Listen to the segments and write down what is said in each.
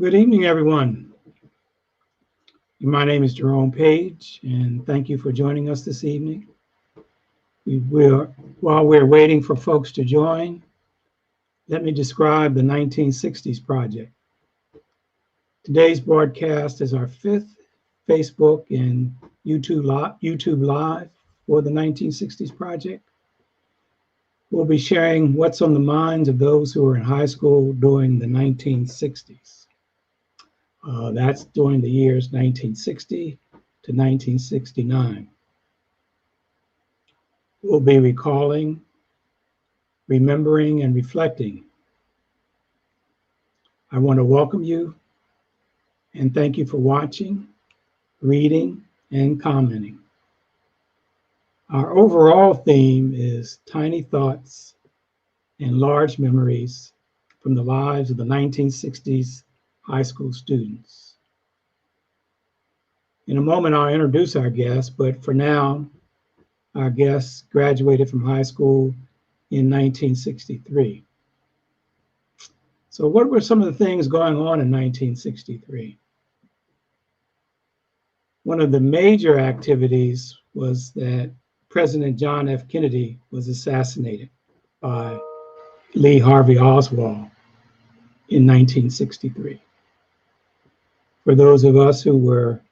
Good evening, everyone. My name is Jerome Paige, and thank you for joining us this evening. While we're waiting for folks to join, let me describe the 1960s project. Today's broadcast is our fifth Facebook and YouTube Live for the 1960s project. We'll be sharing what's on the minds of those who were in high school during the 1960s. That's during the years 1960 to 1969. We'll be recalling, remembering, and reflecting. I want to welcome you and thank you for watching, reading, and commenting. Our overall theme is tiny thoughts and large memories from the lives of the 1960s high school students. In a moment, I'll introduce our guests, but for now, our guests graduated from high school in 1963. So what were some of the things going on in 1963? One of the major activities was that President John F. Kennedy was assassinated by Lee Harvey Oswald in 1963. For those of us who were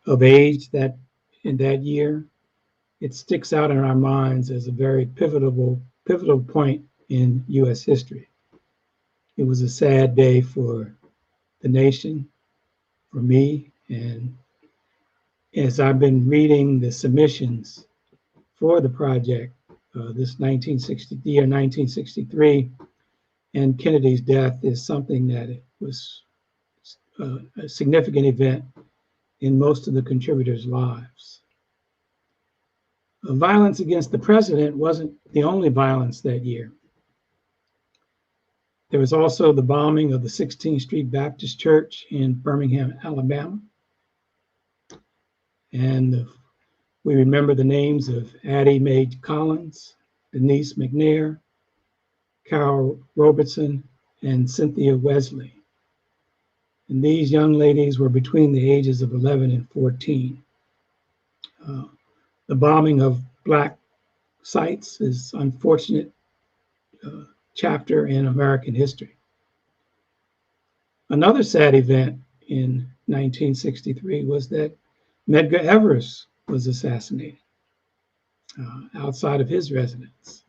of age in that year, it sticks out in our minds as a very pivotal point in U.S. history. It was a sad day for the nation, for me, and as I've been reading the submissions for the project, this year 1963, and Kennedy's death is something that was a significant event in most of the contributors' lives. Violence against the president wasn't the only violence that year. There was also the bombing of the 16th Street Baptist Church in Birmingham, Alabama. And we remember the names of Addie Mae Collins, Denise McNair, Carol Robertson, and Cynthia Wesley. And these young ladies were between the ages of 11 and 14. The bombing of Black sites is an unfortunate chapter in American history. Another sad event in 1963 was that Medgar Evers was assassinated outside of his residence.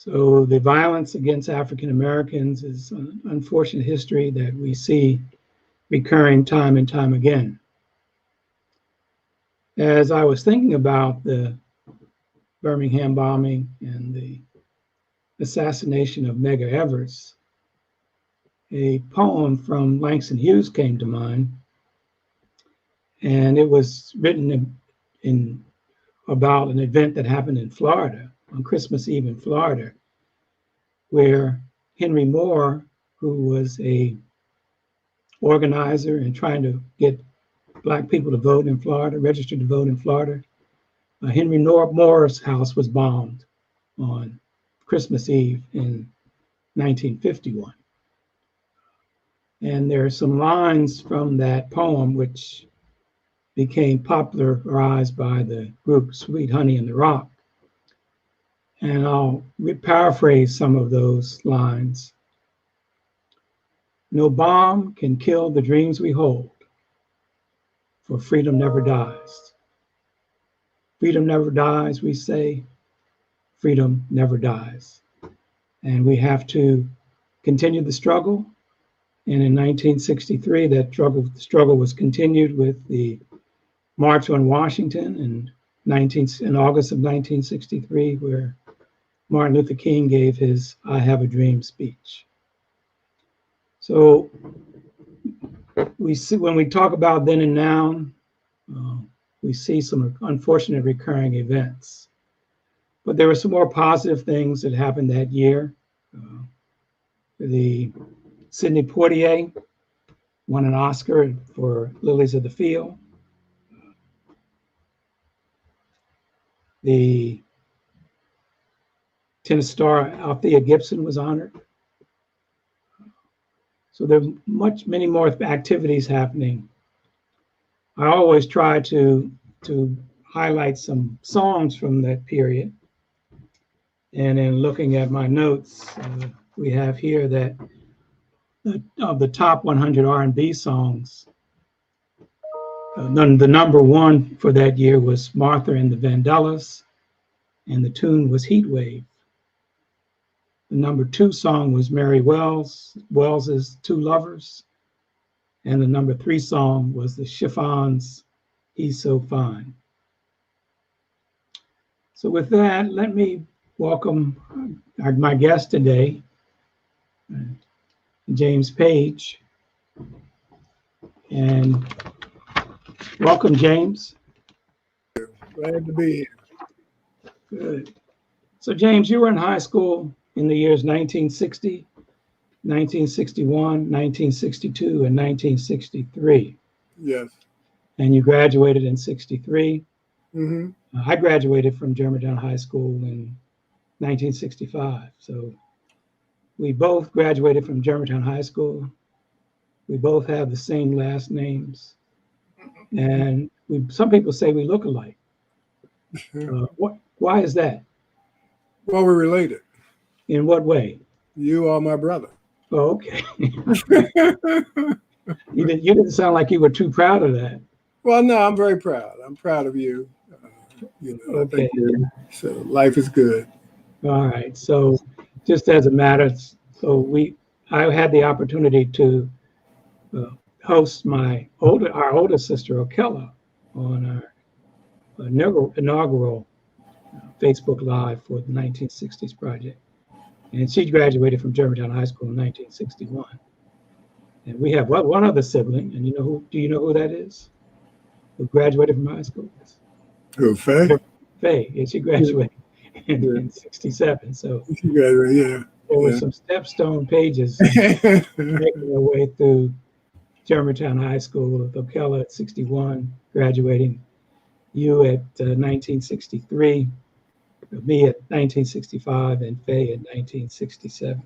So the violence against African Americans is an unfortunate history that we see recurring time and time again. As I was thinking about the Birmingham bombing and the assassination of Medgar Evers, a poem from Langston Hughes came to mind, and it was written about an event that happened in Florida, on Christmas Eve in Florida, where Henry Moore, who was a organizer and trying to get Black people to vote in Florida, registered to vote in Florida, Henry Moore's house was bombed on Christmas Eve in 1951. And there are some lines from that poem which became popularized by the group Sweet Honey in the Rock. And I'll paraphrase some of those lines. No bomb can kill the dreams we hold, for freedom never dies. Freedom never dies, we say. Freedom never dies. And we have to continue the struggle. And in 1963, that struggle was continued with the March on Washington in August of 1963, where Martin Luther King gave his I Have a Dream speech. So we see, when we talk about then and now, we see some unfortunate recurring events. But there were some more positive things that happened that year. The Sidney Poitier won an Oscar for Lilies of the Field. The tennis star Althea Gibson was honored. So there's many more activities happening. I always try to highlight some songs from that period. And in looking at my notes, we have here that of the top 100 R&B songs, the number one for that year was Martha and the Vandellas, and the tune was Heat Wave. The number two song was Mary Wells's Two Lovers, and the number three song was the Chiffons' He's So Fine. So with that, let me welcome my guest today, James Paige. And welcome, James. Glad to be here. Good. So James, you were in high school in the years 1960, 1961, 1962, and 1963. Yes. And you graduated in 63. Mm-hmm. I graduated from Germantown High School in 1965. So we both graduated from Germantown High School. We both have the same last names. And some people say we look alike. Why is that? Well, we're related. In what way? You are my brother. Oh, okay. You didn't sound like you were too proud of that. Well, no, I'm very proud. I'm proud of you. Okay. I think so life is good. All right. So just as a matter, I had the opportunity to host our older sister, Okella, on our inaugural Facebook Live for the 1960s project. And she graduated from Germantown High School in 1961. And we have one other sibling, and do you know who that is? Who graduated from high school? Who, Faye? Faye, yeah, she graduated in 67. So she graduated, yeah. There were some stepstone pages making their way through Germantown High School, with Okella at 61, graduating, you at 1963, me at 1965, and Faye at 1967.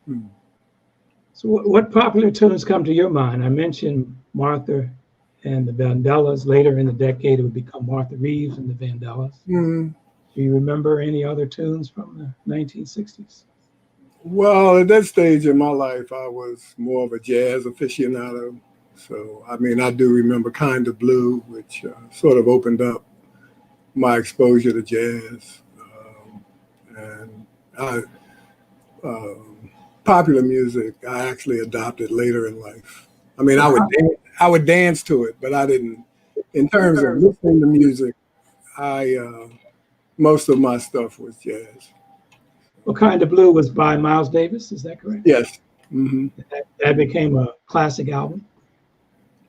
Hmm. So what popular tunes come to your mind? I mentioned Martha and the Vandellas. Later in the decade, it would become Martha Reeves and the Vandellas. Mm-hmm. Do you remember any other tunes from the 1960s? Well, at that stage in my life, I was more of a jazz aficionado. So, I do remember Kind of Blue, which sort of opened up my exposure to jazz. Popular music, I actually adopted later in life. I would dance to it, but I didn't. In terms of listening to music, most of my stuff was jazz. Well, Kind of Blue was by Miles Davis, is that correct? Yes. Mm-hmm. That became a classic album.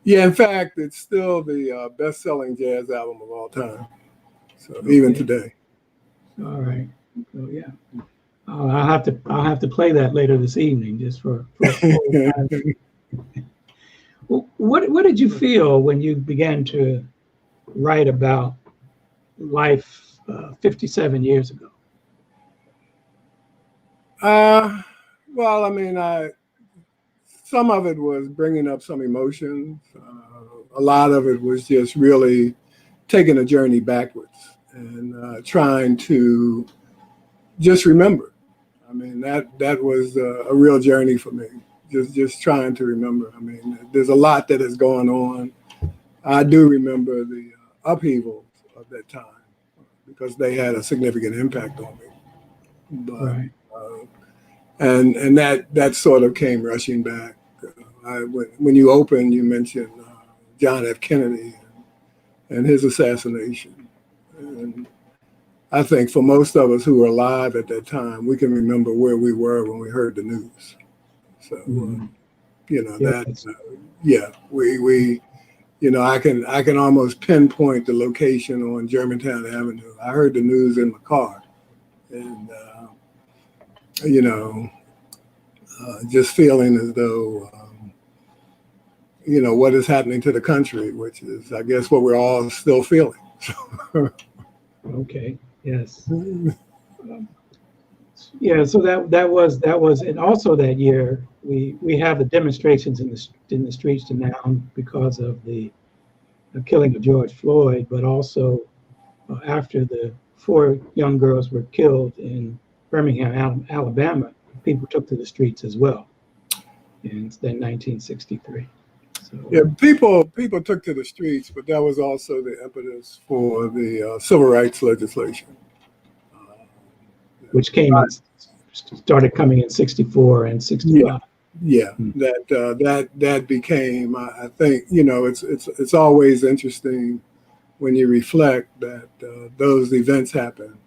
Yeah, in fact, it's still the best-selling jazz album of all time. So even today. All right. So yeah, I'll have to play that later this evening, just for Well, what did you feel when you began to write about life 57 years ago? Well, some of it was bringing up some emotions. A lot of it was just really taking a journey backwards and trying to just remember. That was a real journey for me. Just trying to remember. There's a lot that has gone on. I do remember the upheavals of that time because they had a significant impact on me. But, right. And that sort of came rushing back. When you opened, you mentioned John F. Kennedy and his assassination. And I think for most of us who were alive at that time, we can remember where we were when we heard the news. So, I can almost pinpoint the location on Germantown Avenue. I heard the news in my car, and just feeling as though, what is happening to the country, which is, I guess, what we're all still feeling. Okay. Yes. Yeah, so that was, and also that year we have the demonstrations in the streets to now because of the killing of George Floyd, but also after the four young girls were killed in Birmingham, Alabama, people took to the streets as well in 1963. So, Yeah, people took to the streets, but that was also the impetus for the civil rights legislation. which started coming in 64 and 65. Yeah, that became. I think it's always interesting when you reflect that those events happen,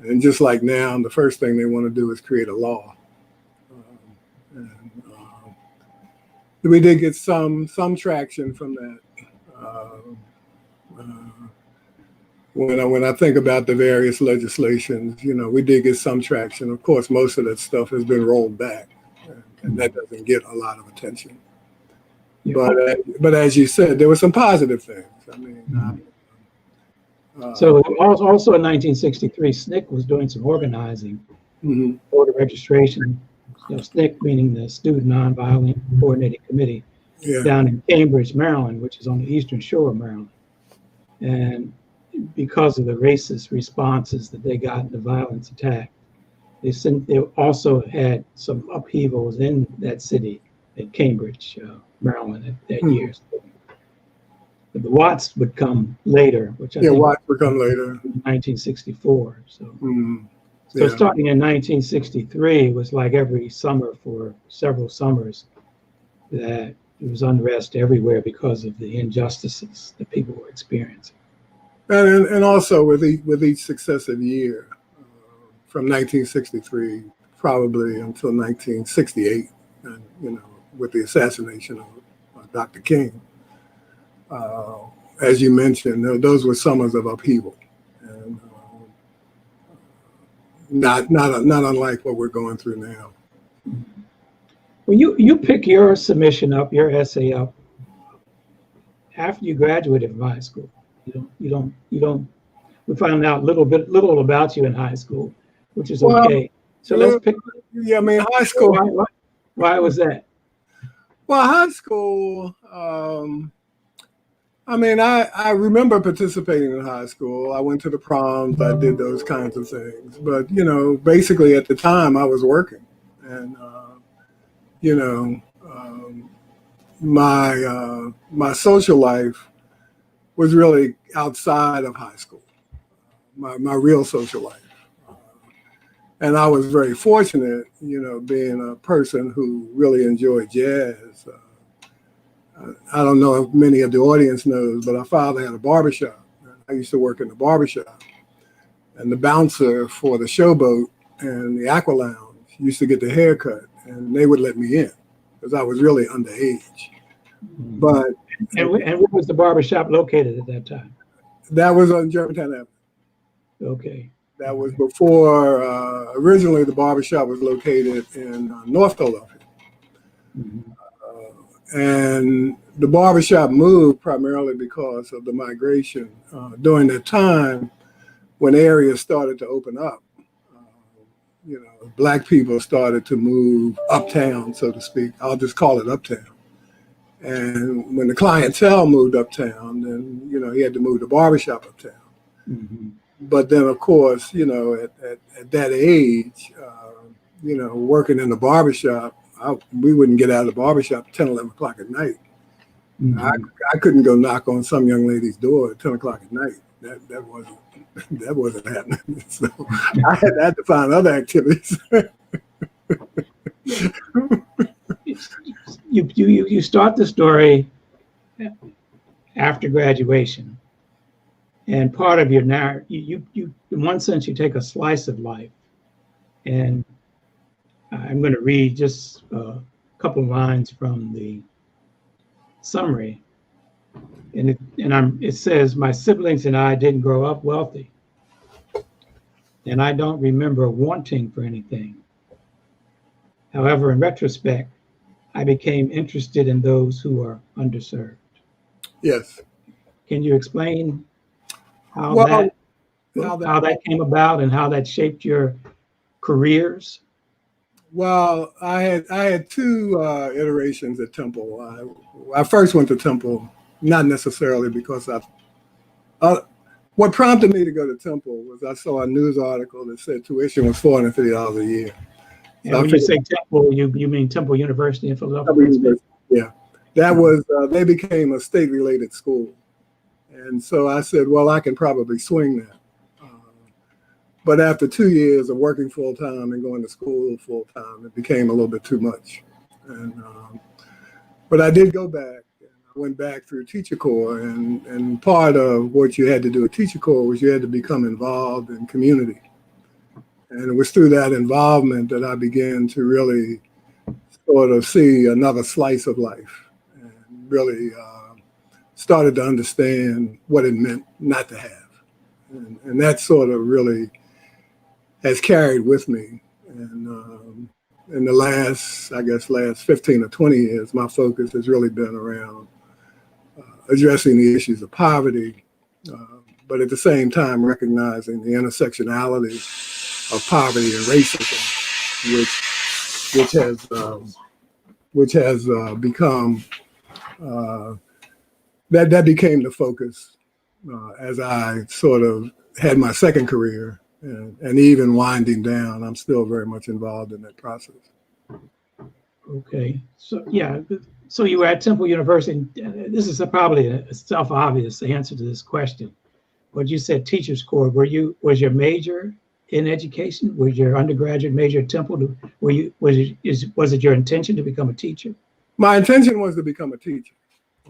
and just like now, the first thing they want to do is create a law. We did get some traction from that. When I think about the various legislations, we did get some traction. Of course, most of that stuff has been rolled back, and that doesn't get a lot of attention. Yeah. But as you said, there were some positive things. I mean, so also in 1963, SNCC was doing some organizing, voter registration. SNCC meaning the Student Nonviolent Coordinating Committee, down in Cambridge, Maryland, which is on the eastern shore of Maryland. And because of the racist responses that they got in the violence attack, they also had some upheavals in that city at Cambridge, Maryland, that year. So the Watts would come later, which I think Watts would come later, 1964. So starting in 1963, it was like every summer for several summers that there was unrest everywhere because of the injustices that people were experiencing. And also with each successive year, from 1963 probably until 1968, and with the assassination of Dr. King, as you mentioned, those were summers of upheaval, and not unlike what we're going through now. Well, you pick your submission up, your essay up after you graduated from high school. You don't. We found out little about you in high school, which is okay. So let's pick. Yeah, I mean, high school. Why was that? Well, high school. I mean, I remember participating in high school. I went to the proms. I did those kinds of things. But basically at the time I was working, and my social life was really outside of high school, my real social life. And I was very fortunate, being a person who really enjoyed jazz. I don't know if many of the audience knows, but our father had a barbershop. I used to work in the barbershop. And the bouncer for the Showboat and the Aqua Lounge used to get the haircut, and they would let me in because I was really underage. But and where was the barbershop located at that time? That was on Germantown Avenue. Okay. That was before, originally the barbershop was located in North Philadelphia. And the barbershop moved primarily because of the migration. During that time, when areas started to open up, Black people started to move uptown, so to speak. I'll just call it uptown. And when the clientele moved uptown, then, he had to move the barbershop uptown. But then, of course, at that age, working in the barbershop, we wouldn't get out of the barbershop 10, 11 o'clock at night. I couldn't go knock on some young lady's door at 10 o'clock at night. That wasn't happening. So I had to find other activities. You start the story after graduation, and part of your narrative, you in one sense you take a slice of life, and I'm going to read just a couple of lines from the summary, and it says, "My siblings and I didn't grow up wealthy, and I don't remember wanting for anything. However, in retrospect, I became interested in those who are underserved." Yes. Can you explain how that came about and how that shaped your careers? Well, I had two iterations at Temple. I first went to Temple, not necessarily because what prompted me to go to Temple was I saw a news article that said tuition was $450 a year. And when you say Temple, you mean Temple University in Philadelphia, Pennsylvania? Yeah, that was they became a state-related school, and so I said, well, I can probably swing that. But after 2 years of working full time and going to school full time, it became a little bit too much. And but I did go back. I went back through Teacher Corps, and part of what you had to do at Teacher Corps was you had to become involved in community. And it was through that involvement that I began to really sort of see another slice of life, and really started to understand what it meant not to have. And that sort of really has carried with me. And in the last 15 or 20 years, my focus has really been around addressing the issues of poverty, but at the same time recognizing the intersectionality of poverty and racism, which has become that became the focus as I sort of had my second career, and even winding down, I'm still very much involved in that process. Okay, so yeah, so you were at Temple University. This is probably a self-obvious answer to this question, but you said Teachers Corps. Was your major in education? Was your undergraduate major at Temple? Was it your intention to become a teacher? My intention was to become a teacher.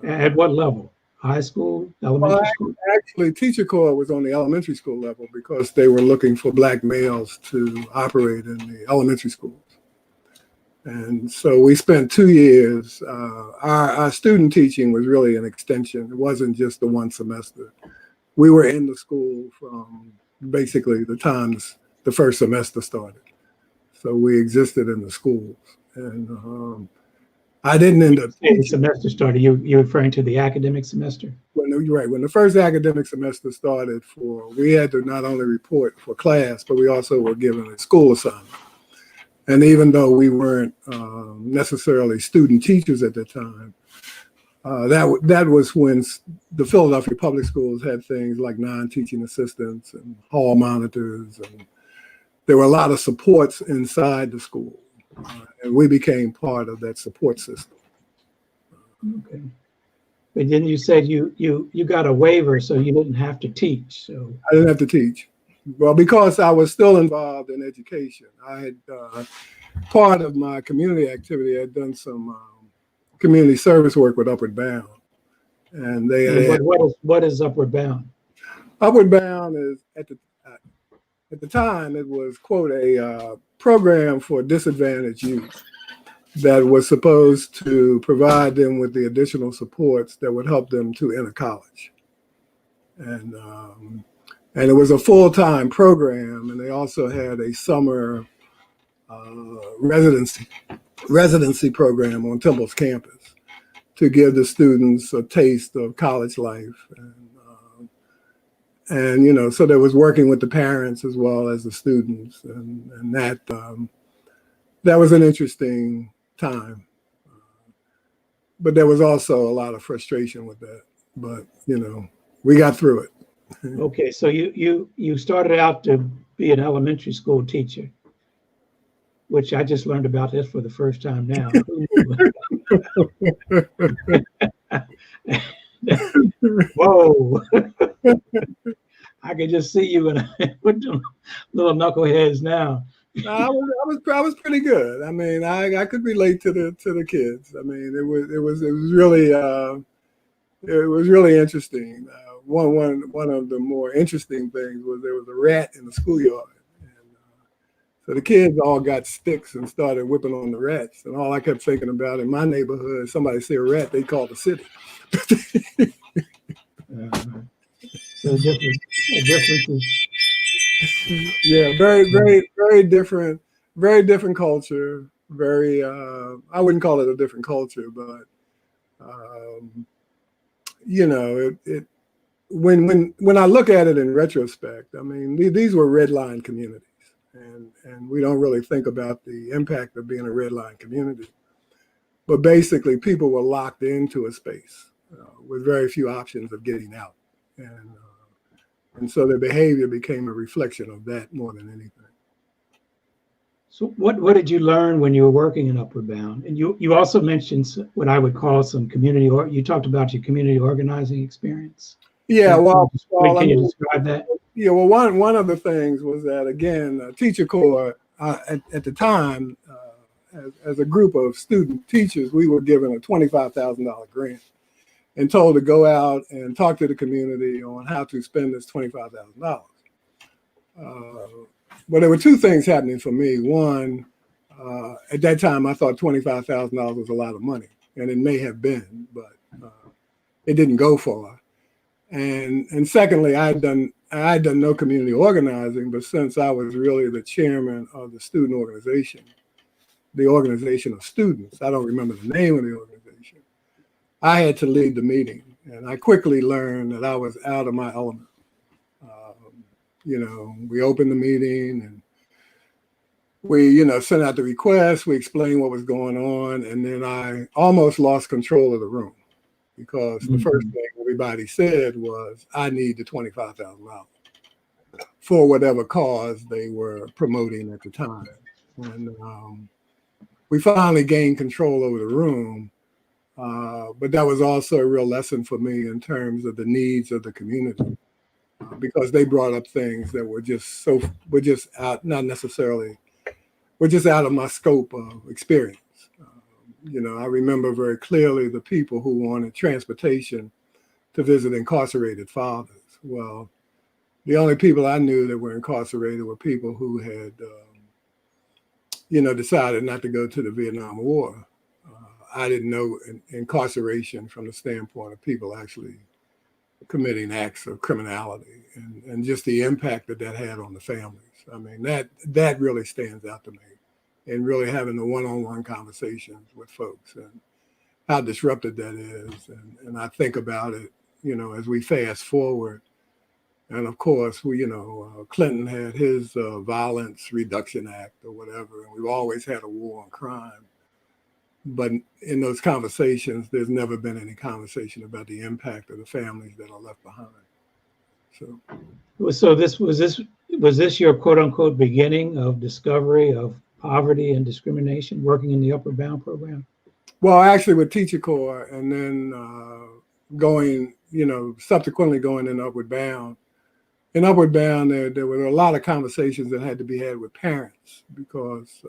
At what level? High school, elementary school? Actually, Teacher Corps was on the elementary school level because they were looking for Black males to operate in the elementary schools. And so we spent 2 years. Our student teaching was really an extension. It wasn't just the one semester. We were in the school from basically the time the first semester started. So we existed in the schools. And I didn't end up teaching. The semester started, you're referring to the academic semester? You're right. When the first academic semester started, we had to not only report for class, but we also were given a school assignment. And even though we weren't necessarily student teachers at the time, that was when the Philadelphia public schools had things like non-teaching assistants and hall monitors, and there were a lot of supports inside the school, and we became part of that support system. Okay, but then you said you got a waiver, so you didn't have to teach. So I didn't have to teach. Well, because I was still involved in education. I had part of my community activity. I had done some community service work with Upward Bound, and what is Upward Bound? Upward Bound is at the time it was, quote, a program for disadvantaged youth that was supposed to provide them with the additional supports that would help them to enter college, and it was a full-time program, and they also had a summer residency program on Temple's campus to give the students a taste of college life. And so there was working with the parents as well as the students, and that was an interesting time. But there was also a lot of frustration with that. But we got through it. Okay, so you started out to be an elementary school teacher, which I just learned about this for the first time now. Whoa. I can just see you with them little knuckleheads now. I was pretty good. I mean, I could relate to the kids. I mean, it was really interesting. One of the more interesting things was there was a rat in the schoolyard. So the kids all got sticks and started whipping on the rats. And all I kept thinking about in my neighborhood, somebody see a rat, they call the city. So different. Yeah, very different culture. Very, I wouldn't call it a different culture, but when I look at it in retrospect, I mean, these were red line communities. And we don't really think about the impact of being a red line community. But basically, people were locked into a space with very few options of getting out. And so their behavior became a reflection of that more than anything. So what did you learn when you were working in Upward Bound? And you also mentioned what I would call some community, or you talked about your community organizing experience. Yeah, can you describe that? Yeah, well, one of the things was that, again, Teacher Corps, at the time, as a group of student teachers, we were given a $25,000 grant and told to go out and talk to the community on how to spend this $25,000. But there were two things happening for me. One, at that time, I thought $25,000 was a lot of money, and it may have been, but it didn't go far. And secondly, I had done no community organizing, but since I was really the chairman of the student organization, the organization of students, I don't remember the name of the organization, I had to lead the meeting. And I quickly learned that I was out of my element. We opened the meeting and we, sent out the request, we explained what was going on, and then I almost lost control of the room because the first thing everybody said was, I need the $25,000 for whatever cause they were promoting at the time. And we finally gained control over the room, but that was also a real lesson for me in terms of the needs of the community. Because they brought up things that were just out, not necessarily, were just out of my scope of experience. I remember very clearly the people who wanted transportation to visit incarcerated fathers. Well, the only people I knew that were incarcerated were people who had, decided not to go to the Vietnam War. I didn't know incarceration from the standpoint of people actually committing acts of criminality and just the impact that had on the families. I mean, that really stands out to me, and really having the one-on-one conversations with folks and how disruptive that is. And I think about it, as we fast forward. And of course, Clinton had his Violence Reduction Act or whatever, and we've always had a war on crime. But in those conversations, there's never been any conversation about the impact of the families that are left behind. So was this your quote unquote beginning of discovery of poverty and discrimination, working in the Upward Bound program? Well, actually with Teacher Corps, and then subsequently going in Upward Bound. In Upward Bound, there were a lot of conversations that had to be had with parents because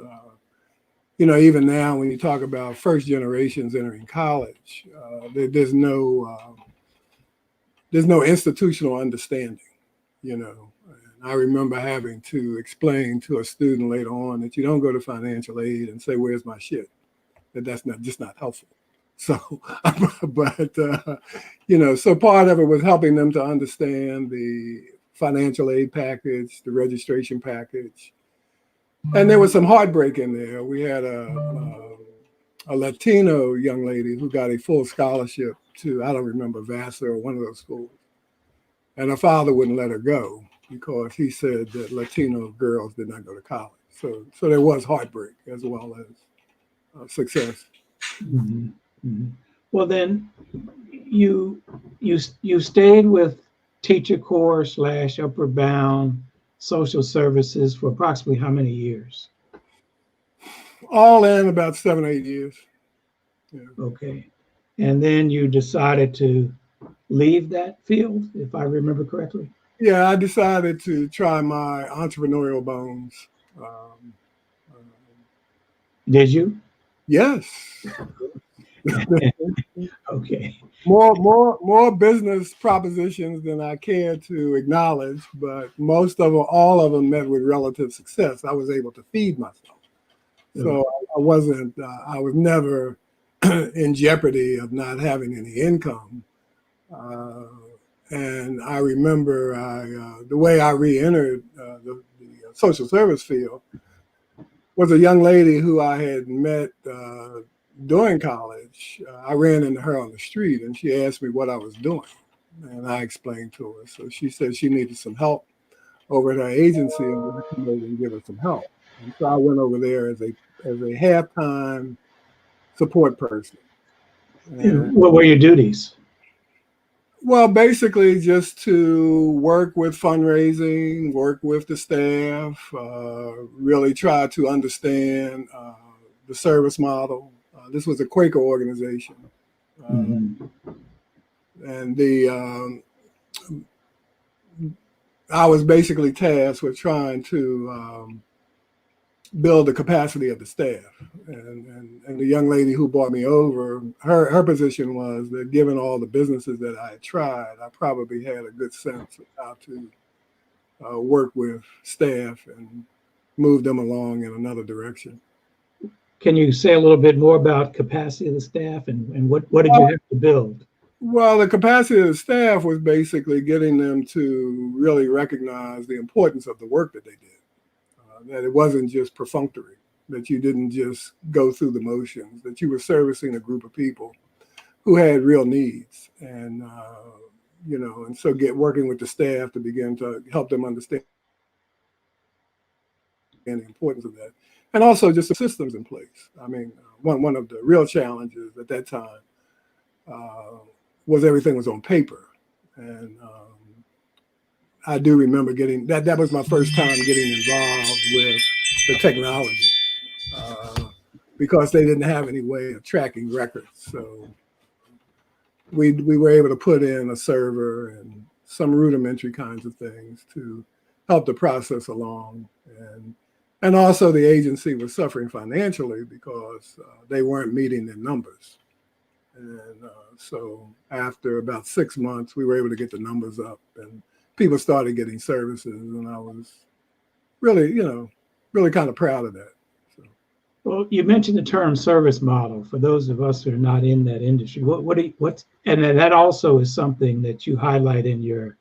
even now when you talk about first generations entering college, there's no institutional understanding, And I remember having to explain to a student later on that you don't go to financial aid and say, where's my shit? That's not helpful. So, so part of it was helping them to understand the financial aid package, the registration package. And there was some heartbreak in there. We had a Latino young lady who got a full scholarship to, I don't remember, Vassar or one of those schools. And her father wouldn't let her go because he said that Latino girls did not go to college. So there was heartbreak as well as success. Mm-hmm. Mm-hmm. Well, then you stayed with Teacher Corps / Upward Bound social services for approximately how many years? All in about 7 or 8 years. Yeah. Okay. And then you decided to leave that field, if I remember correctly? Yeah, I decided to try my entrepreneurial bones. Did you? Yes. Okay. More business propositions than I care to acknowledge, but all of them met with relative success. I was able to feed myself. So I was never in jeopardy of not having any income. And I remember the way I re-entered the social service field was a young lady who I had met during college. I ran into her on the street and she asked me what I was doing. And I explained to her. So she said she needed some help over at our agency and would come over and give us some help. And so I went over there as a halftime support person. And, what were your duties? well, basically just to work with fundraising, work with the staff, really try to understand the service model. This was a Quaker organization. Mm-hmm. And I was basically tasked with trying to build the capacity of the staff. And the young lady who brought me over, her position was that given all the businesses that I had tried, I probably had a good sense of how to work with staff and move them along in another direction. Can you say a little bit more about capacity of the staff and what did you have to build? Well, the capacity of the staff was basically getting them to really recognize the importance of the work that they did, that it wasn't just perfunctory, that you didn't just go through the motions, that you were servicing a group of people who had real needs. And, and so working with the staff to begin to help them understand the importance of that. And also just the systems in place. I mean, one of the real challenges at that time was everything was on paper. And I do remember getting, that was my first time getting involved with the technology because they didn't have any way of tracking records. So we were able to put in a server and some rudimentary kinds of things to help the process along. And also the agency was suffering financially because they weren't meeting their numbers. And so after about 6 months, we were able to get the numbers up and people started getting services. And I was really, really kind of proud of that. So. Well, you mentioned the term service model. For those of us who are not in that industry, and that also is something that you highlight in your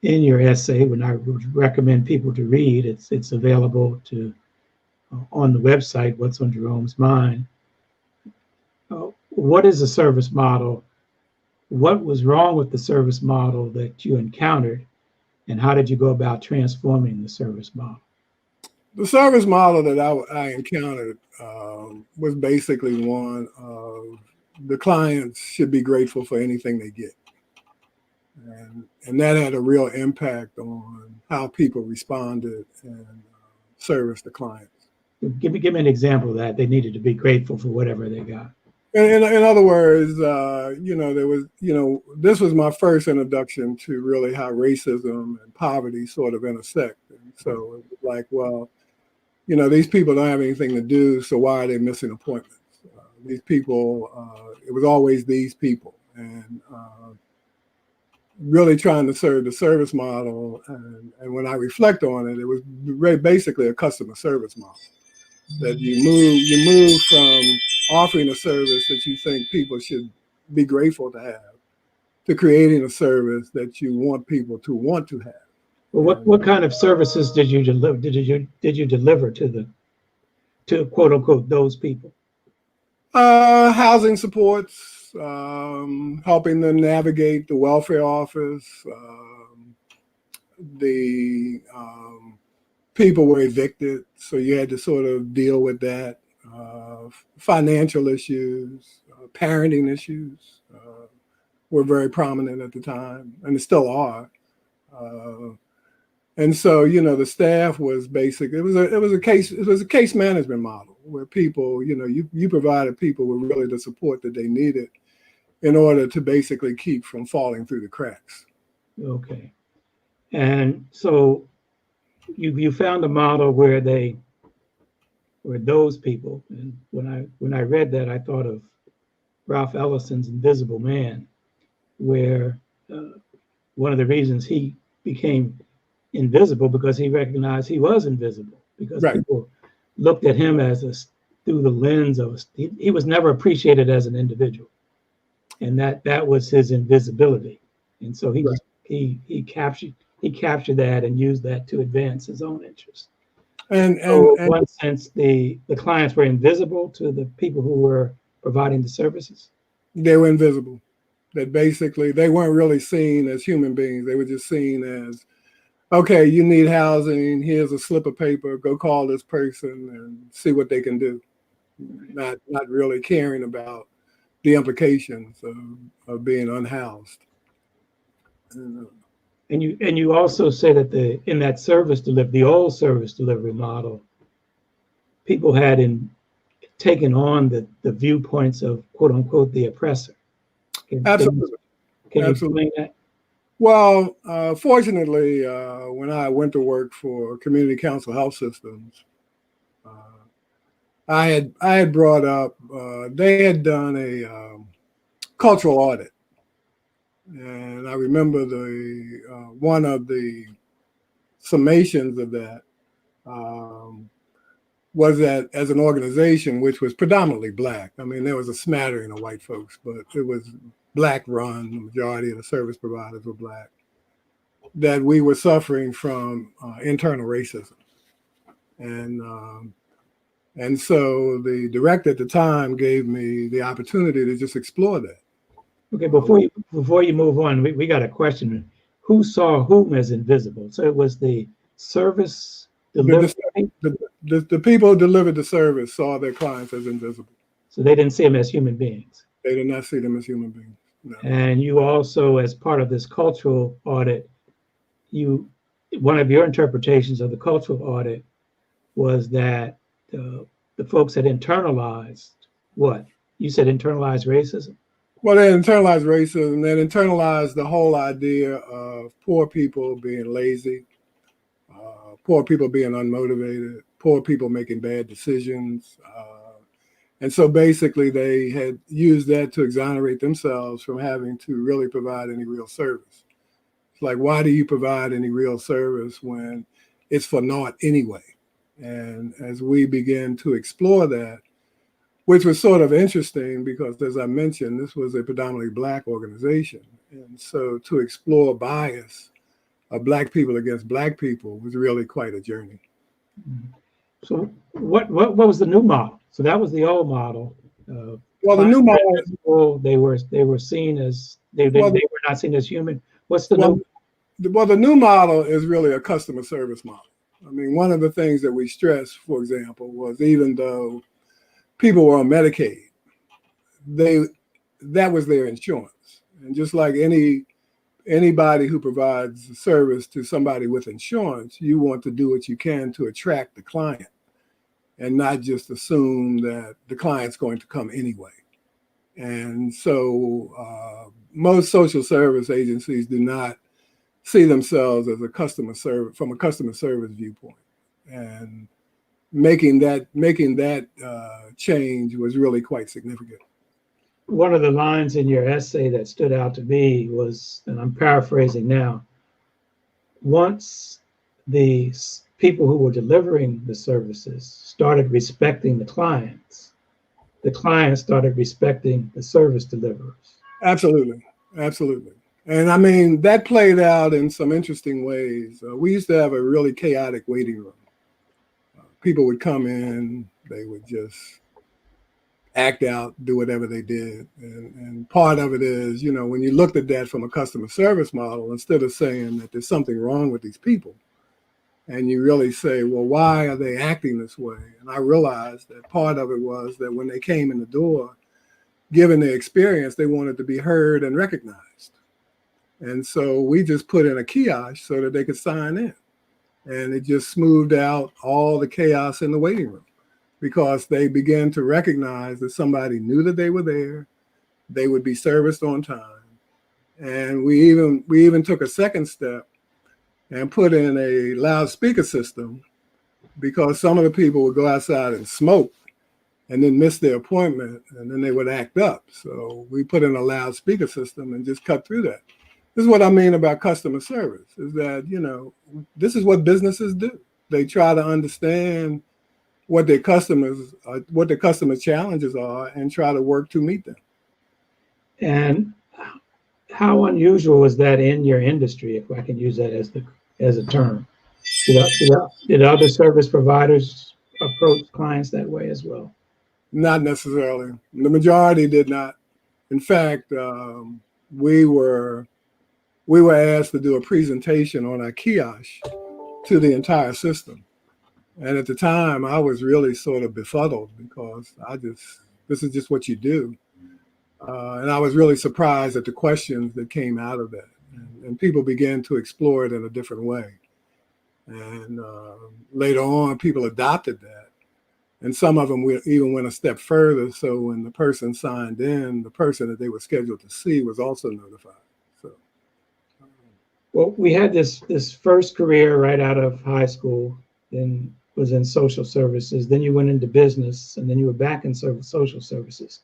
essay. When I would recommend people to read, it's available on the website. What's on Jerome's Mind? What is a service model? What was wrong with the service model that you encountered, and how did you go about transforming the service model? The service model that I encountered was basically one of the clients should be grateful for anything they get. And that had a real impact on how people responded and serviced the clients. Give me an example of that. They needed to be grateful for whatever they got. In other words, this was my first introduction to really how racism and poverty sort of intersect. And so it was like, well, these people don't have anything to do, so why are they missing appointments? These people, it was always these people. And really trying to serve the service model. And when I reflect on it, it was basically a customer service model. That you move from offering a service that you think people should be grateful to have to creating a service that you want people to want to have. Well, what kind of services did you deliver? Did you deliver to quote unquote those people? Housing supports, helping them navigate the welfare office. The people were evicted, so you had to sort of deal with that. Financial issues, parenting issues were very prominent at the time, and they still are. And so, the staff was basic. It was a case management model where people, you provided people with really the support that they needed in order to basically keep from falling through the cracks. Okay. And so you found a model where those people, and when I read that, I thought of Ralph Ellison's Invisible Man, where one of the reasons he became invisible because he recognized he was invisible, because right. People looked at him through the lens of he was never appreciated as an individual, and that was his invisibility, and so he captured that and used that to advance his own interests. And in one sense, the clients were invisible to the people who were providing the services. They were invisible. That basically they weren't really seen as human beings. They were just seen as okay, you need housing, here's a slip of paper, go call this person and see what they can do. Not really caring about the implications of being unhoused. And you also say that in that service delivery, the old service delivery model, people had taken on the viewpoints of quote unquote the oppressor. Absolutely. Can you explain that? Well, fortunately, when I went to work for Community Council Health Systems, I had brought up, they had done a cultural audit. And I remember one of the summations of that was that as an organization, which was predominantly Black, I mean, there was a smattering of white folks, but it was Black run, the majority of the service providers were Black, that we were suffering from internal racism. And so the director at the time gave me the opportunity to just explore that. Okay, before you move on, we got a question. Who saw whom as invisible? So it was the service delivery. The people who delivered the service saw their clients as invisible. So they didn't see them as human beings. They did not see them as human beings. No. And you also, as part of this cultural audit, one of your interpretations of the cultural audit was that the folks had internalized what? You said internalized racism? Well, they internalized racism, they internalized the whole idea of poor people being lazy, poor people being unmotivated, poor people making bad decisions. And so basically they had used that to exonerate themselves from having to really provide any real service. It's like, why do you provide any real service when it's for naught anyway? And as we began to explore that, which was sort of interesting because, as I mentioned, this was a predominantly Black organization. And so to explore bias of Black people against Black people was really quite a journey. So what was the new model? So that was the old model. Well, the new model, they were seen as, they were not seen as human. What's the new? Well, the new model is really a customer service model. I mean, one of the things that we stressed, for example, was even though people were on Medicaid, that was their insurance. And just like anybody who provides service to somebody with insurance, you want to do what you can to attract the client and not just assume that the client's going to come anyway. And so most social service agencies do not see themselves as from a customer service viewpoint. And making that change was really quite significant. One of the lines in your essay that stood out to me was, and I'm paraphrasing now, once the people who were delivering the services started respecting the clients started respecting the service deliverers. Absolutely. And I mean, that played out in some interesting ways. We used to have a really chaotic waiting room. People would come in, they would just act out, do whatever they did. And part of it is, when you looked at that from a customer service model, instead of saying that there's something wrong with these people, and you really say, well, why are they acting this way? And I realized that part of it was that when they came in the door, given their experience, they wanted to be heard and recognized. And so we just put in a kiosk so that they could sign in. And it just smoothed out all the chaos in the waiting room because they began to recognize that somebody knew that they were there, they would be serviced on time. And we even took a second step and put in a loudspeaker system because some of the people would go outside and smoke and then miss their appointment and then they would act up. So we put in a loudspeaker system and just cut through that. This is what I mean about customer service, is that, this is what businesses do. They try to understand what their customer challenges are and try to work to meet them. And how unusual was that in your industry, if I can use that as a term? Did other service providers approach clients that way as well? Not necessarily. The majority did not. In fact, we were we were asked to do a presentation on our kiosk to the entire system. And at the time, I was really sort of befuddled because this is just what you do. And I was really surprised at the questions that came out of that. And people began to explore it in a different way. And later on, people adopted that. And some of them even went a step further. So when the person signed in, the person that they were scheduled to see was also notified. So, well, we had this first career right out of high school, then was in social services. Then you went into business, and then you were back in social services.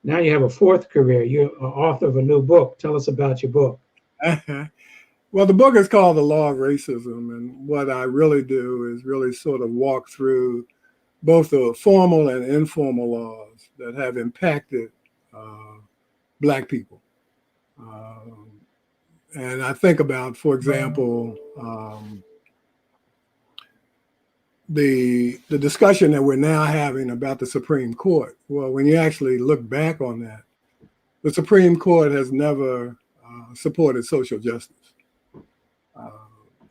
Now you have a fourth career. You're an author of a new book. Tell us about your book. Well, the book is called The Law of Racism. And what I really do is really sort of walk through both the formal and informal laws that have impacted Black people. And I think about, for example, the discussion that we're now having about the Supreme Court. Well, when you actually look back on that, the Supreme Court has never supported social justice.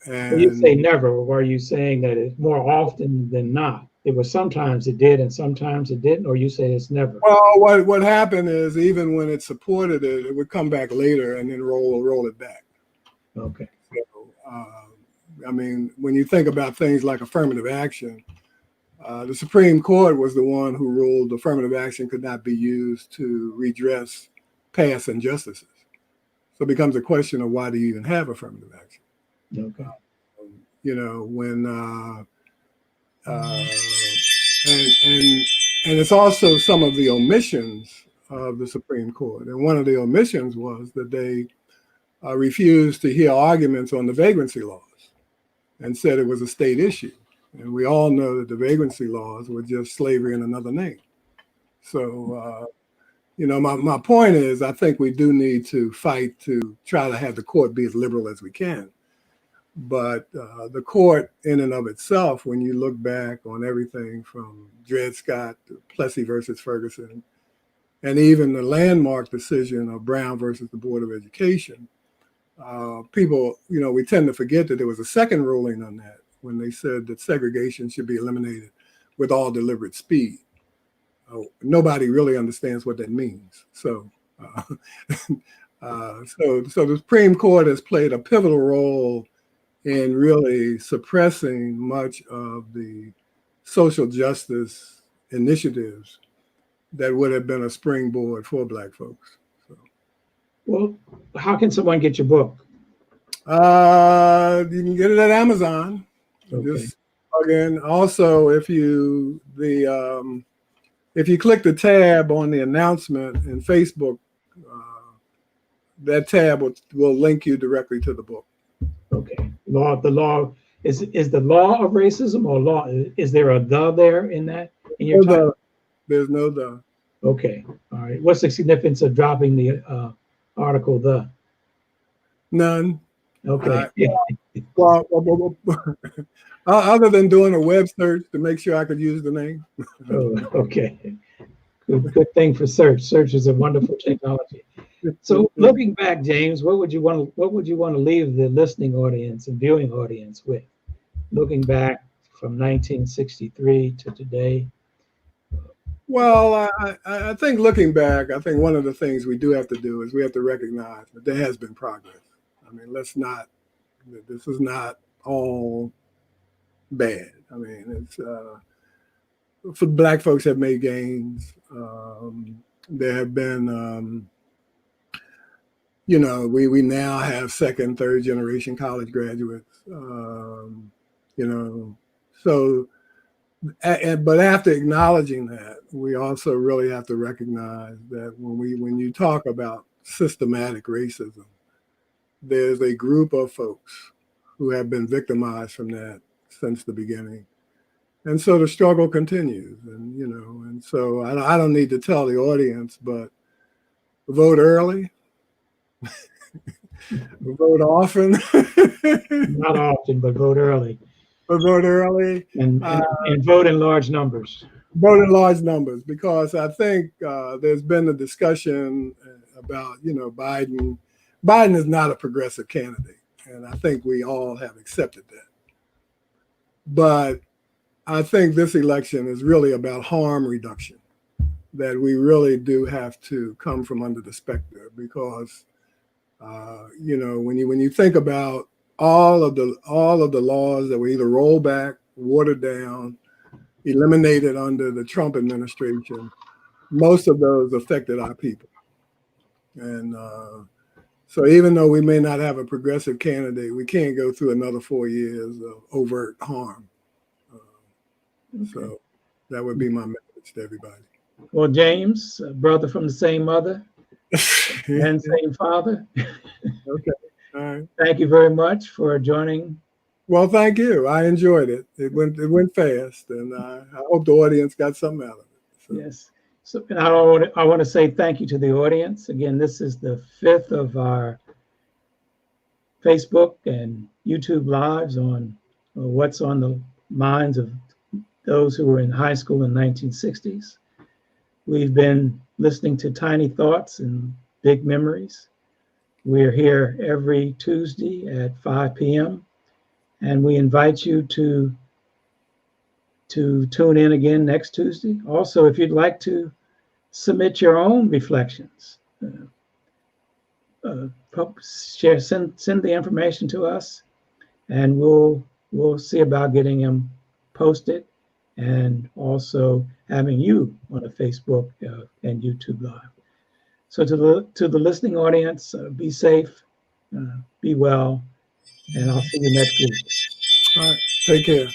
And when you say never, or are you saying that it's more often than not? It was sometimes it did and sometimes it didn't, or you say it's never? Well, what happened is even when it supported it, it would come back later and then roll it back. Okay. So, I mean, when you think about things like affirmative action, the Supreme Court was the one who ruled affirmative action could not be used to redress past injustices. So it becomes a question of why do you even have affirmative action? Okay. You know, when and it's also some of the omissions of the Supreme Court. And one of the omissions was that they refused to hear arguments on the vagrancy laws and said it was a state issue. And we all know that the vagrancy laws were just slavery in another name. So, you know, my point is, I think we do need to fight to try to have the court be as liberal as we can. But the court in and of itself, when you look back on everything from Dred Scott to Plessy versus Ferguson, and even the landmark decision of Brown versus the Board of Education, people, you know, we tend to forget that there was a second ruling on that when they said that segregation should be eliminated with all deliberate speed. Nobody really understands what that means. So, so the Supreme Court has played a pivotal role in really suppressing much of the social justice initiatives that would have been a springboard for Black folks. So. Well, how can someone get your book? You can get it at Amazon. Okay. Just plug in. Also, if you click the tab on the announcement in Facebook, that tab will link you directly to the book. Okay. The law is the law of racism, or law? Is there a "the" there in that in your title? There's no "the." Okay. All right. What's the significance of dropping the article "the"? None. Okay. Well, other than doing a web search to make sure I could use the name. Oh, okay. Good thing for search. Search is a wonderful technology. So, looking back, James, what would you want to leave the listening audience and viewing audience with? Looking back from 1963 to today. Well, I think looking back, I think one of the things we do have to do is we have to recognize that there has been progress. I mean, this is not all bad. I mean, it's for Black folks have made gains. There have been, you know, we now have second, third generation college graduates, you know, so, but after acknowledging that, we also really have to recognize that when you talk about systematic racism, there's a group of folks who have been victimized from that since the beginning. And so the struggle continues, and, you know, and so I don't need to tell the audience, but vote early, vote often. Not often, but vote early. But vote early. And vote in large numbers. Vote in large numbers, because I think there's been a discussion about, you know, Biden Biden is not a progressive candidate, and I think we all have accepted that. But I think this election is really about harm reduction, that we really do have to come from under the specter, because when you think about all of the laws that were either rolled back, watered down, eliminated under the Trump administration, most of those affected our people. And so even though we may not have a progressive candidate, we can't go through another 4 years of overt harm. So that would be my message to everybody. Well, James, a brother from the same mother and same father. Okay. All right. Thank you very much for joining. Well, thank you. I enjoyed it. It went fast, and I hope the audience got something out of it. So. Yes. So, and I want to say thank you to the audience. Again, this is the 5th of our Facebook and YouTube lives on what's on the minds of those who were in high school in the 1960s. We've been listening to Tiny Thoughts and Big Memories. We're here every Tuesday at 5 p.m. And we invite you to tune in again next Tuesday. Also, if you'd like to submit your own reflections, send the information to us, and we'll see about getting them posted, and also having you on a Facebook and YouTube Live. So to the listening audience, be safe, be well, and I'll see you next week. All right. Take care.